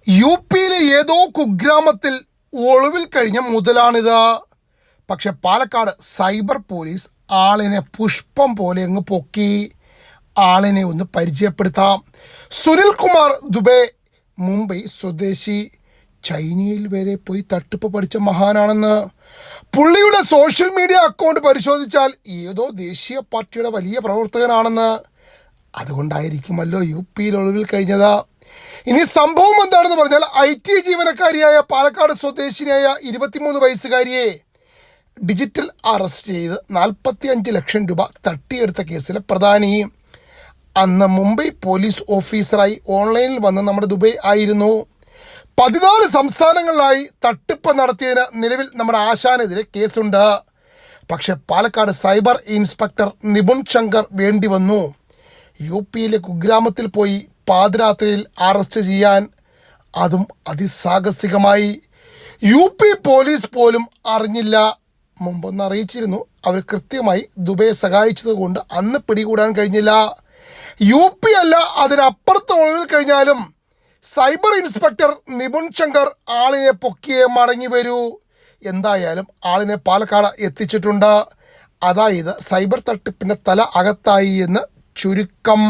U പിയിലെ ഏതോ കുഗ്രാമത്തിൽ ഒളിവിൽ കഴിഞ്ഞ മുതലാണിത്. പക്ഷെ പാലക്കാട് സൈബർ പോലീസ് ആളിനെ പുഷ്പം പോലെ അങ്ങ് പൊക്കി. ആളിനെ ഒന്ന് പരിചയപ്പെടുത്താം. സുനിൽ കുമാർ ദുബെ, മുംബൈ സ്വദേശി. ചൈനയിൽ വരെ പോയി തട്ടിപ്പ് പഠിച്ച മഹാനാണെന്ന്. പുള്ളിയുടെ സോഷ്യൽ മീഡിയ അക്കൗണ്ട് പരിശോധിച്ചാൽ ഏതോ ദേശീയ പാർട്ടിയുടെ വലിയ പ്രവർത്തകനാണെന്ന്. അതുകൊണ്ടായിരിക്കുമല്ലോ യു പിയിൽ ഒളിവിൽ കഴിഞ്ഞത്. ഇനി സംഭവം എന്താണെന്ന് പറഞ്ഞാൽ, IT ജീവനക്കാരിയായ പാലക്കാട് സ്വദേശിനിയായ 23 വയസ്സുകാരിയെ ഡിജിറ്റൽ അറസ്റ്റ് ചെയ്ത് 45 ലക്ഷം രൂപ തട്ടിയെടുത്ത കേസിലെ പ്രധാനി അന്ന് മുംബൈ പോലീസ് ഓഫീസറായി ഓൺലൈനിൽ വന്ന് നമ്മുടെ ദുബൈ ആയിരുന്നു. 14 സംസ്ഥാനങ്ങളിലായി തട്ടിപ്പ് നടത്തിയതിന് നിലവിൽ നമ്മുടെ ആശാനെതിരെ കേസുണ്ട്. പക്ഷെ പാലക്കാട് സൈബർ ഇൻസ്പെക്ടർ നിപുൺ ശങ്കർ വേണ്ടി വന്നു. യു പിയിലെ കുഗ്രാമത്തിൽ പോയി പാതിരാത്രിയിൽ അറസ്റ്റ് ചെയ്യാൻ, അതും അതിസാഹസികമായി. യു പി പോലീസ് പോലും അറിഞ്ഞില്ല. മുമ്പൊന്ന് അറിയിച്ചിരുന്നു. അവർ കൃത്യമായി ദുബൈയെ സഹായിച്ചത് കൊണ്ട് അന്ന് പിടികൂടാൻ കഴിഞ്ഞില്ല. യു പി അല്ല, അതിനപ്പുറത്ത് ഒളിവിൽ കഴിഞ്ഞാലും സൈബർ ഇൻസ്പെക്ടർ നിപുൺ ശങ്കർ ആളിനെ പൊക്കിയേ മടങ്ങി വരൂ. എന്തായാലും ആളിനെ പാലക്കാട് എത്തിച്ചിട്ടുണ്ട്. അതായത് സൈബർ തട്ടിപ്പിൻ്റെ തല അകത്തായി എന്ന് ചുരുക്കം.